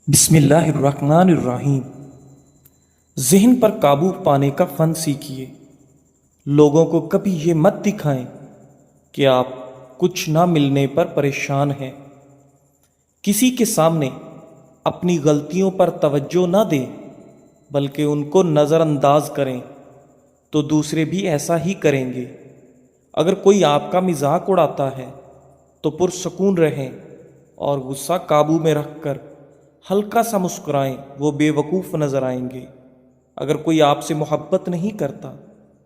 بسم اللہ الرحمن الرحیم۔ ذہن پر قابو پانے کا فن سیکھیے۔ لوگوں کو کبھی یہ مت دکھائیں کہ آپ کچھ نہ ملنے پر پریشان ہیں۔ کسی کے سامنے اپنی غلطیوں پر توجہ نہ دیں بلکہ ان کو نظر انداز کریں تو دوسرے بھی ایسا ہی کریں گے۔ اگر کوئی آپ کا مذاق اڑاتا ہے تو پرسکون رہیں اور غصہ قابو میں رکھ کر ہلکا سا مسکرائیں، وہ بے وقوف نظر آئیں گے۔ اگر کوئی آپ سے محبت نہیں کرتا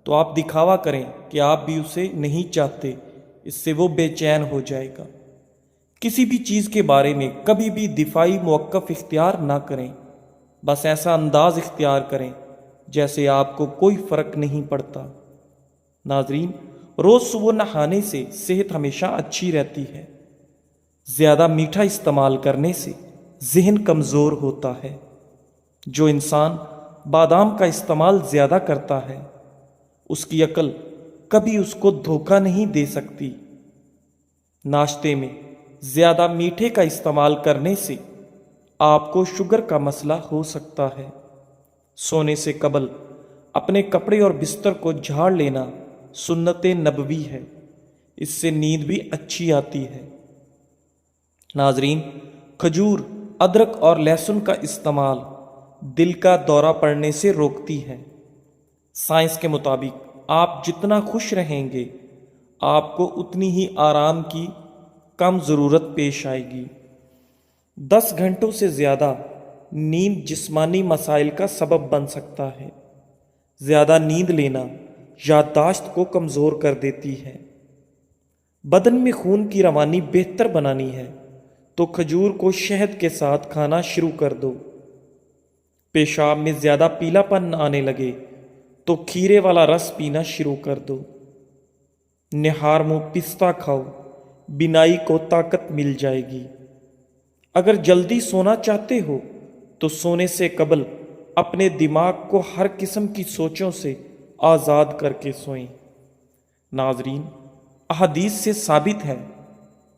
تو آپ دکھاوا کریں کہ آپ بھی اسے نہیں چاہتے، اس سے وہ بے چین ہو جائے گا۔ کسی بھی چیز کے بارے میں کبھی بھی دفاعی موقف اختیار نہ کریں، بس ایسا انداز اختیار کریں جیسے آپ کو کوئی فرق نہیں پڑتا۔ ناظرین، روز صبح نہانے سے صحت ہمیشہ اچھی رہتی ہے۔ زیادہ میٹھا استعمال کرنے سے ذہن کمزور ہوتا ہے۔ جو انسان بادام کا استعمال زیادہ کرتا ہے اس کی عقل کبھی اس کو دھوکہ نہیں دے سکتی۔ ناشتے میں زیادہ میٹھے کا استعمال کرنے سے آپ کو شوگر کا مسئلہ ہو سکتا ہے۔ سونے سے قبل اپنے کپڑے اور بستر کو جھاڑ لینا سنت نبوی ہے، اس سے نیند بھی اچھی آتی ہے۔ ناظرین، کھجور، ادرک اور لہسن کا استعمال دل کا دورہ پڑنے سے روکتی ہے۔ سائنس کے مطابق آپ جتنا خوش رہیں گے آپ کو اتنی ہی آرام کی کم ضرورت پیش آئے گی۔ 10 گھنٹوں سے زیادہ نیند جسمانی مسائل کا سبب بن سکتا ہے۔ زیادہ نیند لینا یادداشت کو کمزور کر دیتی ہے۔ بدن میں خون کی روانی بہتر بنانی ہے تو کھجور کو شہد کے ساتھ کھانا شروع کر دو۔ پیشاب میں زیادہ پیلا پن آنے لگے تو کھیرے والا رس پینا شروع کر دو۔ نہار منہ پستہ کھاؤ، بینائی کو طاقت مل جائے گی۔ اگر جلدی سونا چاہتے ہو تو سونے سے قبل اپنے دماغ کو ہر قسم کی سوچوں سے آزاد کر کے سوئیں۔ ناظرین، احادیث سے ثابت ہے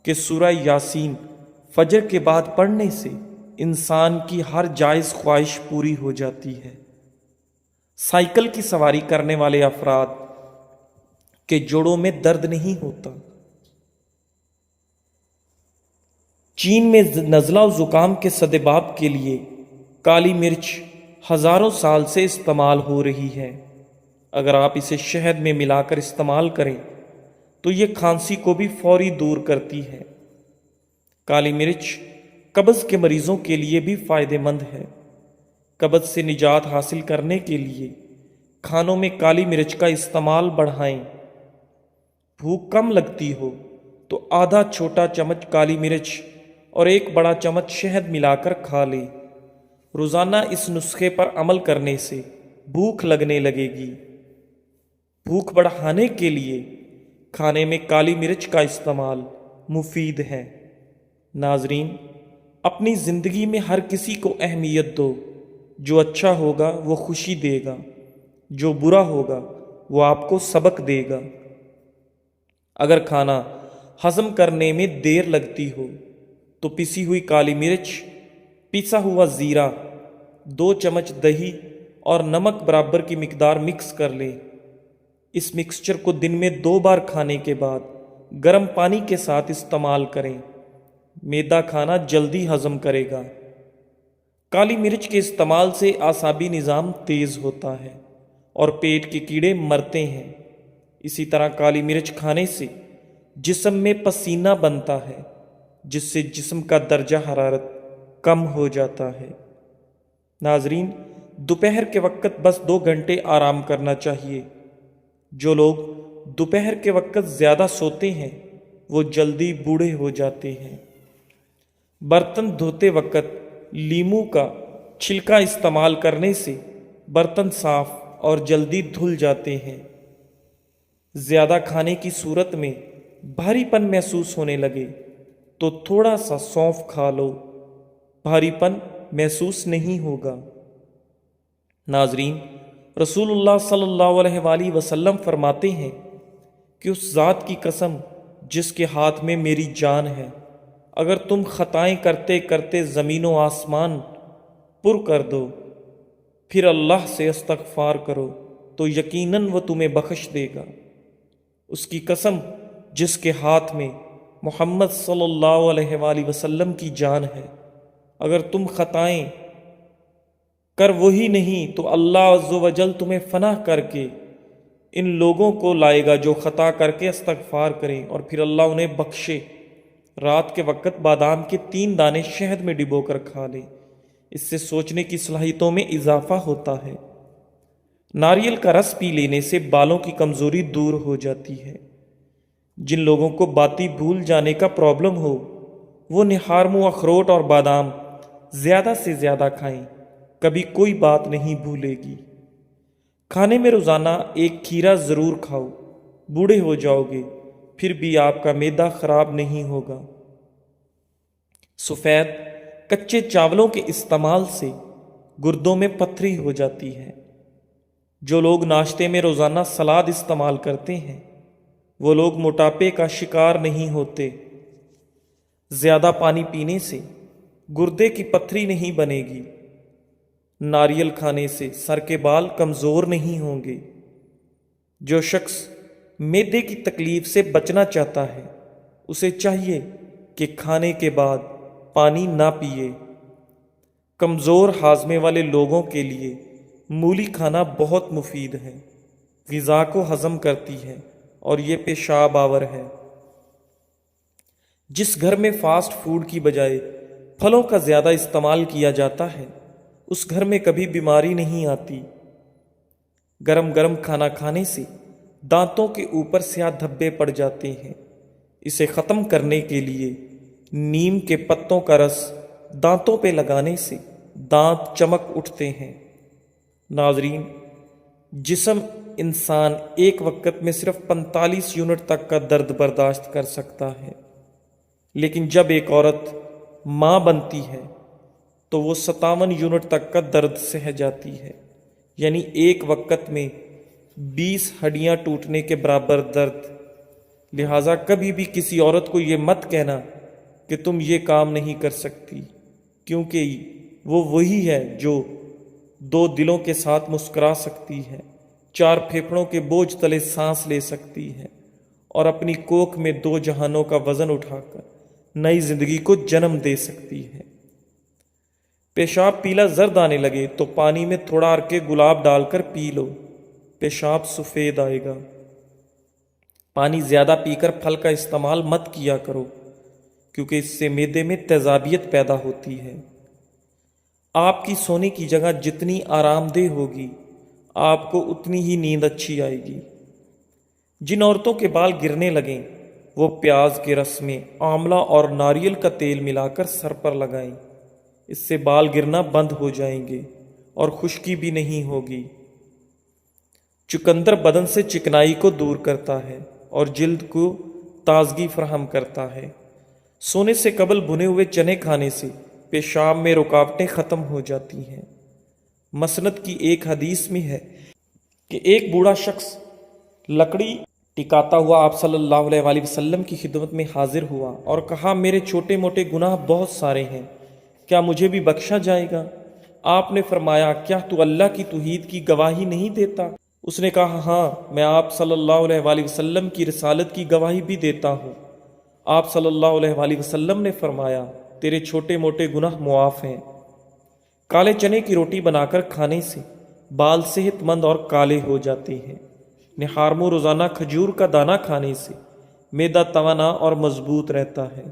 کہ سورہ یاسین فجر کے بعد پڑھنے سے انسان کی ہر جائز خواہش پوری ہو جاتی ہے۔ سائیکل کی سواری کرنے والے افراد کے جوڑوں میں درد نہیں ہوتا۔ چین میں نزلہ و زکام کے سدباب کے لیے کالی مرچ ہزاروں سال سے استعمال ہو رہی ہے۔ اگر آپ اسے شہد میں ملا کر استعمال کریں تو یہ کھانسی کو بھی فوری دور کرتی ہے۔ کالی مرچ قبض کے مریضوں کے لیے بھی فائدہ مند ہے۔ قبض سے نجات حاصل کرنے کے لیے کھانوں میں کالی مرچ کا استعمال بڑھائیں۔ بھوک کم لگتی ہو تو آدھا چھوٹا چمچ کالی مرچ اور 1 بڑا چمچ شہد ملا کر کھا لیں۔ روزانہ اس نسخے پر عمل کرنے سے بھوک لگنے لگے گی۔ بھوک بڑھانے کے لیے کھانے میں کالی مرچ کا استعمال مفید ہے۔ ناظرین، اپنی زندگی میں ہر کسی کو اہمیت دو۔ جو اچھا ہوگا وہ خوشی دے گا، جو برا ہوگا وہ آپ کو سبق دے گا۔ اگر کھانا ہضم کرنے میں دیر لگتی ہو تو پسی ہوئی کالی مرچ، پسا ہوا زیرہ، 2 چمچ دہی اور نمک برابر کی مقدار مکس کر لیں۔ اس مکسچر کو دن میں 2 بار کھانے کے بعد گرم پانی کے ساتھ استعمال کریں۔ میدا کھانا جلدی ہضم کرے گا۔ کالی مرچ کے استعمال سے اعصابی نظام تیز ہوتا ہے اور پیٹ کے کیڑے مرتے ہیں۔ اسی طرح کالی مرچ کھانے سے جسم میں پسینہ بنتا ہے جس سے جسم کا درجہ حرارت کم ہو جاتا ہے۔ ناظرین، دوپہر کے وقت بس 2 گھنٹے آرام کرنا چاہیے۔ جو لوگ دوپہر کے وقت زیادہ سوتے ہیں وہ جلدی بوڑھے ہو جاتے ہیں۔ برتن دھوتے وقت لیموں کا چھلکا استعمال کرنے سے برتن صاف اور جلدی دھل جاتے ہیں۔ زیادہ کھانے کی صورت میں بھاری پن محسوس ہونے لگے تو تھوڑا سا سونف کھا لو، بھاری پن محسوس نہیں ہوگا۔ ناظرین، رسول اللہ صلی اللہ علیہ وآلہ وسلم فرماتے ہیں کہ اس ذات کی قسم جس کے ہاتھ میں میری جان ہے، اگر تم خطائیں کرتے کرتے زمین و آسمان پر کر دو، پھر اللہ سے استغفار کرو تو یقیناً وہ تمہیں بخش دے گا۔ اس کی قسم جس کے ہاتھ میں محمد صلی اللہ علیہ وآلہ وسلم کی جان ہے، اگر تم خطائیں کر وہی نہیں تو اللہ عز و جل تمہیں فنا کر کے ان لوگوں کو لائے گا جو خطا کر کے استغفار کریں اور پھر اللہ انہیں بخشے۔ رات کے وقت بادام کے 3 دانے شہد میں ڈبو کر کھا لیں، اس سے سوچنے کی صلاحیتوں میں اضافہ ہوتا ہے۔ ناریل کا رس پی لینے سے بالوں کی کمزوری دور ہو جاتی ہے۔ جن لوگوں کو باتی بھول جانے کا پرابلم ہو وہ نہارمو اخروٹ اور بادام زیادہ سے زیادہ کھائیں، کبھی کوئی بات نہیں بھولے گی۔ کھانے میں روزانہ 1 کھیرا ضرور کھاؤ، بوڑھے ہو جاؤ گے پھر بھی آپ کا معدہ خراب نہیں ہوگا۔ سفید کچے چاولوں کے استعمال سے گردوں میں پتھری ہو جاتی ہے۔ جو لوگ ناشتے میں روزانہ سلاد استعمال کرتے ہیں وہ لوگ موٹاپے کا شکار نہیں ہوتے۔ زیادہ پانی پینے سے گردے کی پتھری نہیں بنے گی۔ ناریل کھانے سے سر کے بال کمزور نہیں ہوں گے۔ جو شخص معدے کی تکلیف سے بچنا چاہتا ہے اسے چاہیے کہ کھانے کے بعد پانی نہ پیے۔ کمزور ہاضمے والے لوگوں کے لیے مولی کھانا بہت مفید ہے، غذا کو ہضم کرتی ہے اور یہ پیشاب آور ہے۔ جس گھر میں فاسٹ فوڈ کی بجائے پھلوں کا زیادہ استعمال کیا جاتا ہے اس گھر میں کبھی بیماری نہیں آتی۔ گرم گرم کھانا کھانے سے دانتوں کے اوپر سیاہ دھبے پڑ جاتے ہیں۔ اسے ختم کرنے کے لیے نیم کے پتوں کا رس دانتوں پہ لگانے سے دانت چمک اٹھتے ہیں۔ ناظرین، جسم انسان ایک وقت میں صرف 45 یونٹ تک کا درد برداشت کر سکتا ہے، لیکن جب ایک عورت ماں بنتی ہے تو وہ 57 یونٹ تک کا درد سہ جاتی ہے، یعنی ایک وقت میں 20 ہڈیاں ٹوٹنے کے برابر درد۔ لہٰذا کبھی بھی کسی عورت کو یہ مت کہنا کہ تم یہ کام نہیں کر سکتی، کیونکہ وہ وہی ہے جو 2 دلوں کے ساتھ مسکرا سکتی ہے، 4 پھیپھڑوں کے بوجھ تلے سانس لے سکتی ہے اور اپنی کوکھ میں 2 جہانوں کا وزن اٹھا کر نئی زندگی کو جنم دے سکتی ہے۔ پیشاب پیلا زرد آنے لگے تو پانی میں تھوڑا عرق گلاب ڈال کر پی لو، پیشاب سفید آئے گا۔ پانی زیادہ پی کر پھل کا استعمال مت کیا کرو کیونکہ اس سے معدے میں تیزابیت پیدا ہوتی ہے۔ آپ کی سونے کی جگہ جتنی آرام دہ ہوگی آپ کو اتنی ہی نیند اچھی آئے گی۔ جن عورتوں کے بال گرنے لگیں وہ پیاز کے رس میں آملہ اور ناریل کا تیل ملا کر سر پر لگائیں، اس سے بال گرنا بند ہو جائیں گے اور خشکی بھی نہیں ہوگی۔ چقندر بدن سے چکنائی کو دور کرتا ہے اور جلد کو تازگی فراہم کرتا ہے۔ سونے سے قبل بھنے ہوئے چنے کھانے سے پیشاب میں رکاوٹیں ختم ہو جاتی ہیں۔ مسند کی ایک حدیث میں ہے کہ ایک بوڑھا شخص لکڑی ٹکاتا ہوا آپ صلی اللہ علیہ وآلہ وسلم کی خدمت میں حاضر ہوا اور کہا، میرے چھوٹے موٹے گناہ بہت سارے ہیں، کیا مجھے بھی بخشا جائے گا؟ آپ نے فرمایا، کیا تو اللہ کی توحید کی گواہی نہیں دیتا؟ اس نے کہا، ہاں، میں آپ صلی اللہ علیہ وآلہ وسلم کی رسالت کی گواہی بھی دیتا ہوں۔ آپ صلی اللہ علیہ وآلہ وسلم نے فرمایا، تیرے چھوٹے موٹے گناہ معاف ہیں۔ کالے چنے کی روٹی بنا کر کھانے سے بال صحت مند اور کالے ہو جاتے ہیں۔ نہارمو روزانہ کھجور کا دانہ کھانے سے معدہ توانا اور مضبوط رہتا ہے۔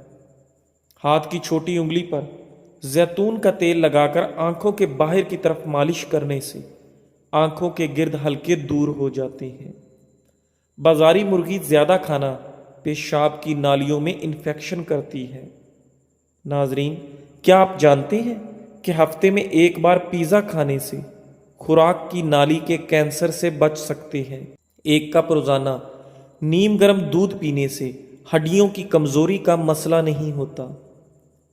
ہاتھ کی چھوٹی انگلی پر زیتون کا تیل لگا کر آنکھوں کے باہر کی طرف مالش کرنے سے آنکھوں کے گرد ہلکے دور ہو جاتے ہیں۔ بازاری مرغی زیادہ کھانا پیشاب کی نالیوں میں انفیکشن کرتی ہے۔ ناظرین، کیا آپ جانتے ہیں کہ ہفتے میں 1 بار پیزا کھانے سے خوراک کی نالی کے کینسر سے بچ سکتے ہیں؟ 1 کپ روزانہ نیم گرم دودھ پینے سے ہڈیوں کی کمزوری کا مسئلہ نہیں ہوتا۔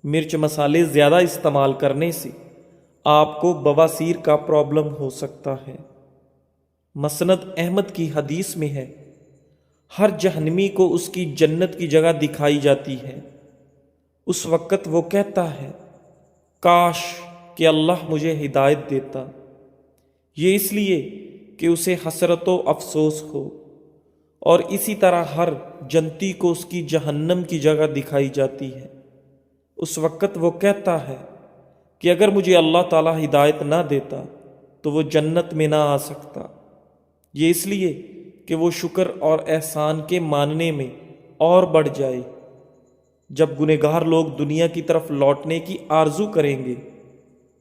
مرچ مسالے زیادہ استعمال کرنے سے آپ کو بواسیر کا پرابلم ہو سکتا ہے۔ مسند احمد کی حدیث میں ہے، ہر جہنمی کو اس کی جنت کی جگہ دکھائی جاتی ہے۔ اس وقت وہ کہتا ہے، کاش کہ اللہ مجھے ہدایت دیتا، یہ اس لیے کہ اسے حسرت و افسوس ہو، اور اسی طرح ہر جنتی کو اس کی جہنم کی جگہ دکھائی جاتی ہے۔ اس وقت وہ کہتا ہے کہ اگر مجھے اللہ تعالیٰ ہدایت نہ دیتا تو وہ جنت میں نہ آ سکتا، یہ اس لیے کہ وہ شکر اور احسان کے ماننے میں اور بڑھ جائے۔ جب گنہگار لوگ دنیا کی طرف لوٹنے کی آرزو کریں گے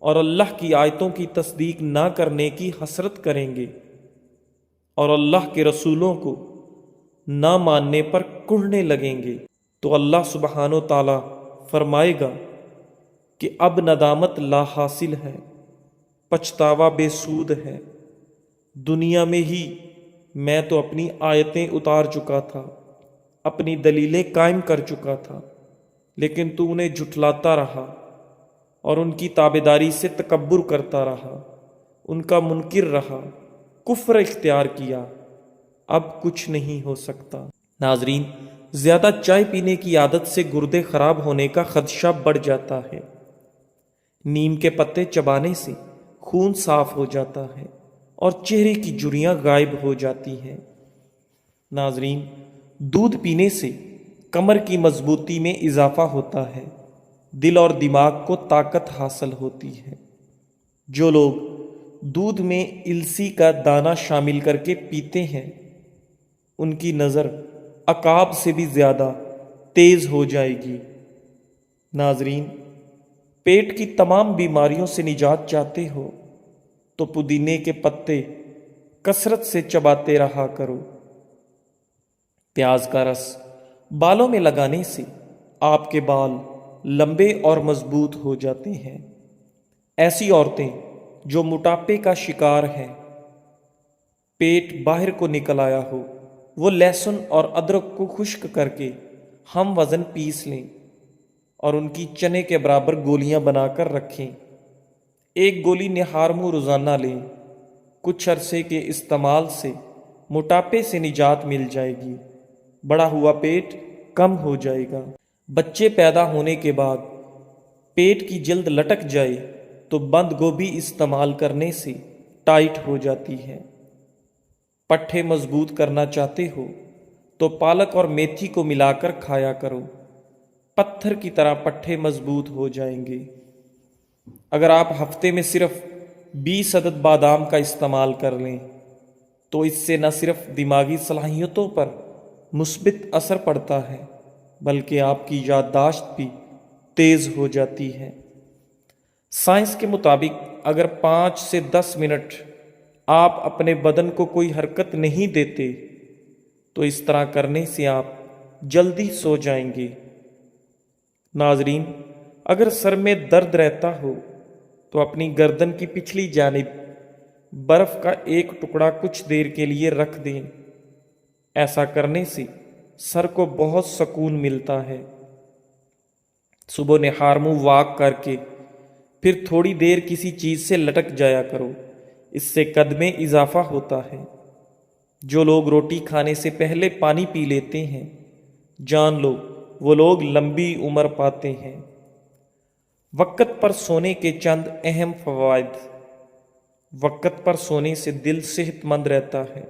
اور اللہ کی آیتوں کی تصدیق نہ کرنے کی حسرت کریں گے اور اللہ کے رسولوں کو نہ ماننے پر کڑھنے لگیں گے، تو اللہ سبحانہ و تعالیٰ فرمائے گا کہ اب ندامت لا حاصل ہے، پچھتاوا بے سود ہے۔ دنیا میں ہی میں تو اپنی آیتیں اتار چکا تھا، اپنی دلیلیں قائم کر چکا تھا، لیکن تو انہیں جھٹلاتا رہا اور ان کی تابعداری سے تکبر کرتا رہا، ان کا منکر رہا، کفر اختیار کیا، اب کچھ نہیں ہو سکتا۔ ناظرین، زیادہ چائے پینے کی عادت سے گردے خراب ہونے کا خدشہ بڑھ جاتا ہے۔ نیم کے پتے چبانے سے خون صاف ہو جاتا ہے اور چہرے کی جھریاں غائب ہو جاتی ہیں۔ ناظرین، دودھ پینے سے کمر کی مضبوطی میں اضافہ ہوتا ہے، دل اور دماغ کو طاقت حاصل ہوتی ہے۔ جو لوگ دودھ میں السی کا دانہ شامل کر کے پیتے ہیں، ان کی نظر عقاب سے بھی زیادہ تیز ہو جائے گی۔ ناظرین، پیٹ کی تمام بیماریوں سے نجات چاہتے ہو تو پودینے کے پتے کثرت سے چباتے رہا کرو۔ پیاز کا رس بالوں میں لگانے سے آپ کے بال لمبے اور مضبوط ہو جاتے ہیں۔ ایسی عورتیں جو موٹاپے کا شکار ہیں، پیٹ باہر کو نکل آیا ہو، وہ لہسن اور ادرک کو خشک کر کے ہم وزن پیس لیں اور ان کی چنے کے برابر گولیاں بنا کر رکھیں۔ ایک گولی نہار منہ روزانہ لیں۔ کچھ عرصے کے استعمال سے موٹاپے سے نجات مل جائے گی، بڑا ہوا پیٹ کم ہو جائے گا۔ بچے پیدا ہونے کے بعد پیٹ کی جلد لٹک جائے تو بند گوبھی استعمال کرنے سے ٹائٹ ہو جاتی ہے۔ پٹھے مضبوط کرنا چاہتے ہو تو پالک اور میتھی کو ملا کر کھایا کرو، پتھر کی طرح پٹھے مضبوط ہو جائیں گے۔ اگر آپ ہفتے میں صرف 20 عدد بادام کا استعمال کر لیں تو اس سے نہ صرف دماغی صلاحیتوں پر مثبت اثر پڑتا ہے بلکہ آپ کی یادداشت بھی تیز ہو جاتی ہے۔ سائنس کے مطابق اگر 5 سے 10 منٹ آپ اپنے بدن کو کوئی حرکت نہیں دیتے تو اس طرح کرنے سے آپ جلدی سو جائیں گے۔ ناظرین، اگر سر میں درد رہتا ہو تو اپنی گردن کی پچھلی جانب برف کا ایک ٹکڑا کچھ دیر کے لیے رکھ دیں۔ ایسا کرنے سے سر کو بہت سکون ملتا ہے۔ صبح نہار منہ واک کر کے پھر تھوڑی دیر کسی چیز سے لٹک جایا کرو، اس سے قد میں اضافہ ہوتا ہے۔ جو لوگ روٹی کھانے سے پہلے پانی پی لیتے ہیں، جان لو وہ لوگ لمبی عمر پاتے ہیں۔ وقت پر سونے کے چند اہم فوائد۔ وقت پر سونے سے دل صحت مند رہتا ہے۔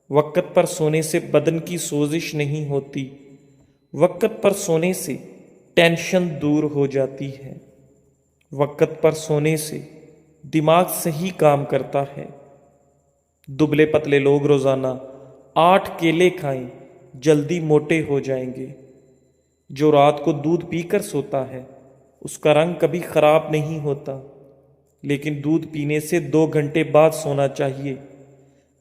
وقت پر سونے سے بدن کی سوزش نہیں ہوتی۔ وقت پر سونے سے ٹینشن دور ہو جاتی ہے۔ وقت پر سونے سے دماغ صحیح کام کرتا ہے۔ دبلے پتلے لوگ روزانہ 8 کیلے کھائیں، جلدی موٹے ہو جائیں گے۔ جو رات کو دودھ پی کر سوتا ہے اس کا رنگ کبھی خراب نہیں ہوتا، لیکن دودھ پینے سے 2 گھنٹے بعد سونا چاہیے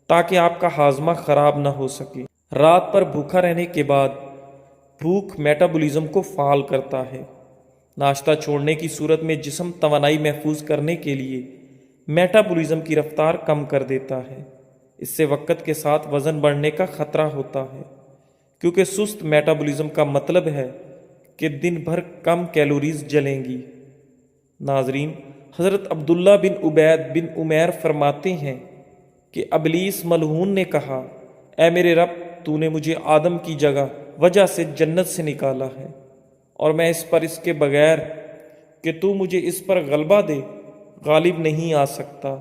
تاکہ آپ کا ہاضمہ خراب نہ ہو سکے۔ رات پر بھوکا رہنے کے بعد بھوک میٹابولزم کو فعال کرتا ہے۔ ناشتہ چھوڑنے کی صورت میں جسم توانائی محفوظ کرنے کے لیے میٹابولزم کی رفتار کم کر دیتا ہے۔ اس سے وقت کے ساتھ وزن بڑھنے کا خطرہ ہوتا ہے، کیونکہ سست میٹابولزم کا مطلب ہے کہ دن بھر کم کیلوریز جلیں گی۔ ناظرین، حضرت عبداللہ بن عبید بن عمیر فرماتے ہیں کہ ابلیس ملعون نے کہا، اے میرے رب، تو نے مجھے آدم کی وجہ سے جنت سے نکالا ہے، اور میں اس کے بغیر کہ تو مجھے اس پر غلبہ دے غالب نہیں آ سکتا۔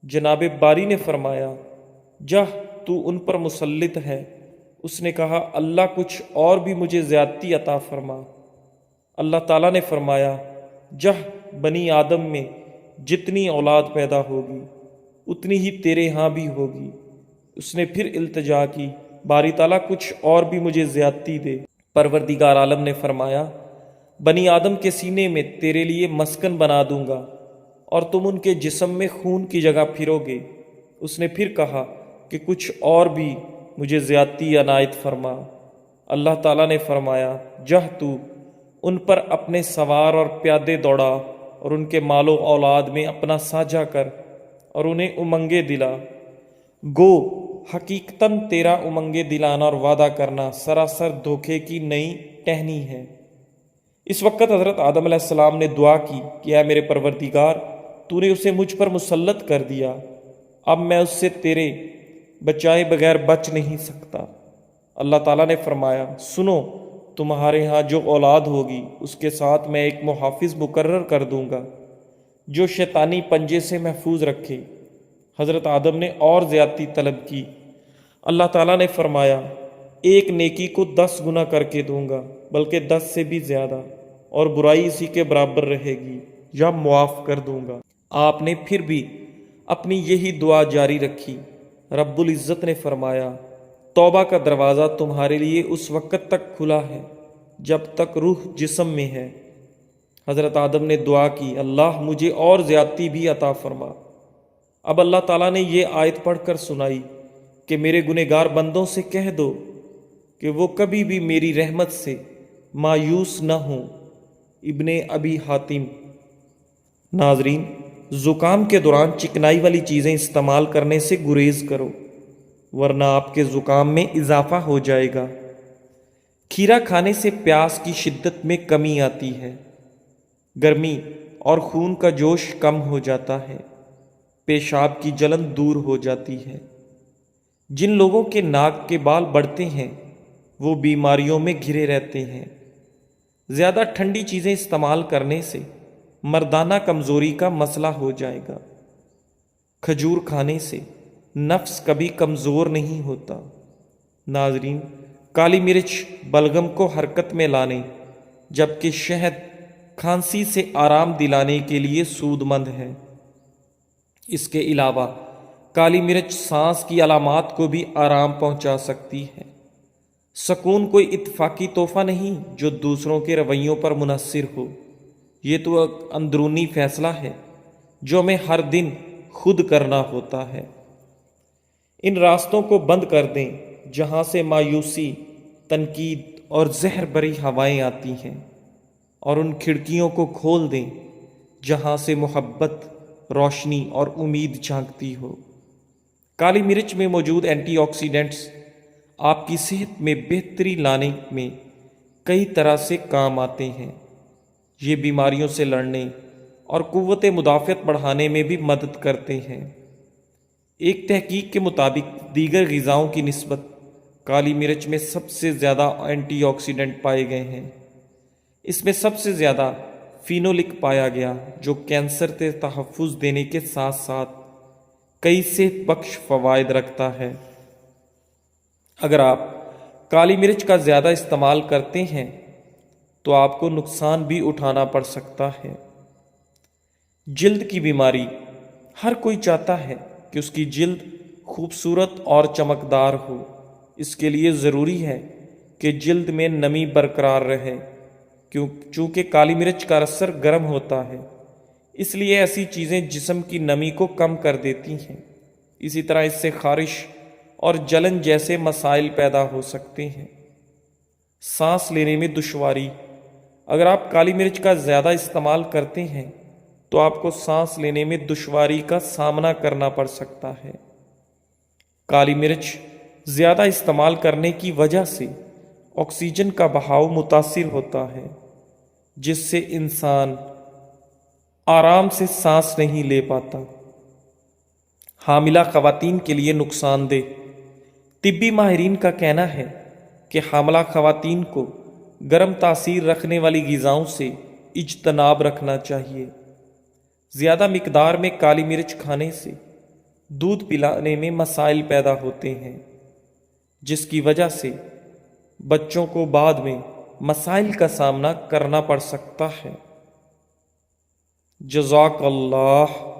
جناب باری نے فرمایا، جا تو ان پر مسلط ہے۔ اس نے کہا، اللہ کچھ اور بھی مجھے زیادتی عطا فرما۔ اللہ تعالیٰ نے فرمایا، جا بنی آدم میں جتنی اولاد پیدا ہوگی اتنی ہی تیرے ہاں بھی ہوگی۔ اس نے پھر التجا کی، باری تعالیٰ کچھ اور بھی مجھے زیادتی دے۔ پروردگار عالم نے فرمایا، بنی آدم کے سینے میں تیرے لیے مسکن بنا دوں گا اور تم ان کے جسم میں خون کی جگہ پھرو گے۔ اس نے پھر کہا کہ کچھ اور بھی مجھے زیادتی عنایت فرما۔ اللہ تعالیٰ نے فرمایا، جا تو ان پر اپنے سوار اور پیادے دوڑا اور ان کے مال و اولاد میں اپنا ساجھا کر اور انہیں امنگیں دلا۔ گو حقیقتاً تیرا امنگیں دلانا اور وعدہ کرنا سراسر دھوکے کی نئی ٹہنی ہے۔ اس وقت حضرت آدم علیہ السلام نے دعا کی کہ اے میرے پروردگار، تو نے اسے مجھ پر مسلط کر دیا، اب میں اس سے تیرے بچائے بغیر بچ نہیں سکتا۔ اللہ تعالیٰ نے فرمایا، سنو، تمہارے ہاں جو اولاد ہوگی اس کے ساتھ میں ایک محافظ مقرر کر دوں گا جو شیطانی پنجے سے محفوظ رکھے۔ حضرت آدم نے اور زیادتی طلب کی۔ اللہ تعالیٰ نے فرمایا، ایک نیکی کو 10 گنا کر کے دوں گا، بلکہ 10 سے بھی زیادہ، اور برائی اسی کے برابر رہے گی یا معاف کر دوں گا۔ آپ نے پھر بھی اپنی یہی دعا جاری رکھی۔ رب العزت نے فرمایا، توبہ کا دروازہ تمہارے لیے اس وقت تک کھلا ہے جب تک روح جسم میں ہے۔ حضرت آدم نے دعا کی، اللہ مجھے اور زیادتی بھی عطا فرما۔ اب اللہ تعالیٰ نے یہ آیت پڑھ کر سنائی کہ میرے گنہگار بندوں سے کہہ دو کہ وہ کبھی بھی میری رحمت سے مایوس نہ ہوں۔ ابن ابی حاتم۔ ناظرین، زکام کے دوران چکنائی والی چیزیں استعمال کرنے سے گریز کرو، ورنہ آپ کے زکام میں اضافہ ہو جائے گا۔ کھیرا کھانے سے پیاس کی شدت میں کمی آتی ہے، گرمی اور خون کا جوش کم ہو جاتا ہے، پیشاب کی جلن دور ہو جاتی ہے۔ جن لوگوں کے ناک کے بال بڑھتے ہیں وہ بیماریوں میں گھرے رہتے ہیں۔ زیادہ ٹھنڈی چیزیں استعمال کرنے سے مردانہ کمزوری کا مسئلہ ہو جائے گا۔ کھجور کھانے سے نفس کبھی کمزور نہیں ہوتا۔ ناظرین، کالی مرچ بلغم کو حرکت میں لانے جبکہ شہد کھانسی سے آرام دلانے کے لیے سود مند ہے۔ اس کے علاوہ کالی مرچ سانس کی علامات کو بھی آرام پہنچا سکتی ہے۔ سکون کوئی اتفاقی تحفہ نہیں جو دوسروں کے رویوں پر منحصر ہو، یہ تو ایک اندرونی فیصلہ ہے جو ہمیں ہر دن خود کرنا ہوتا ہے۔ ان راستوں کو بند کر دیں جہاں سے مایوسی، تنقید اور زہر بری ہوائیں آتی ہیں، اور ان کھڑکیوں کو کھول دیں جہاں سے محبت، روشنی اور امید جھانکتی ہو۔ کالی مرچ میں موجود اینٹی آکسیڈنٹس آپ کی صحت میں بہتری لانے میں کئی طرح سے کام آتے ہیں۔ یہ بیماریوں سے لڑنے اور قوت مدافعت بڑھانے میں بھی مدد کرتے ہیں۔ ایک تحقیق کے مطابق دیگر غذاؤں کی نسبت کالی مرچ میں سب سے زیادہ اینٹی آکسیڈنٹ پائے گئے ہیں۔ اس میں سب سے زیادہ فینولک پایا گیا جو کینسر سے تحفظ دینے کے ساتھ ساتھ کئی صحت بخش فوائد رکھتا ہے۔ اگر آپ کالی مرچ کا زیادہ استعمال کرتے ہیں تو آپ کو نقصان بھی اٹھانا پڑ سکتا ہے۔ جلد کی بیماری، ہر کوئی چاہتا ہے کہ اس کی جلد خوبصورت اور چمکدار ہو۔ اس کے لیے ضروری ہے کہ جلد میں نمی برقرار رہے، چونکہ کالی مرچ کا اثر گرم ہوتا ہے، اس لیے ایسی چیزیں جسم کی نمی کو کم کر دیتی ہیں۔ اسی طرح اس سے خارش اور جلن جیسے مسائل پیدا ہو سکتے ہیں۔ سانس لینے میں دشواری، اگر آپ کالی مرچ کا زیادہ استعمال کرتے ہیں تو آپ کو سانس لینے میں دشواری کا سامنا کرنا پڑ سکتا ہے۔ کالی مرچ زیادہ استعمال کرنے کی وجہ سے آکسیجن کا بہاؤ متاثر ہوتا ہے، جس سے انسان آرام سے سانس نہیں لے پاتا۔ حاملہ خواتین کے لیے نقصان دہ، طبی ماہرین کا کہنا ہے کہ حاملہ خواتین کو گرم تاثیر رکھنے والی غذاؤں سے اجتناب رکھنا چاہیے۔ زیادہ مقدار میں کالی مرچ کھانے سے دودھ پلانے میں مسائل پیدا ہوتے ہیں، جس کی وجہ سے بچوں کو بعد میں مسائل کا سامنا کرنا پڑ سکتا ہے۔ جزاک اللہ۔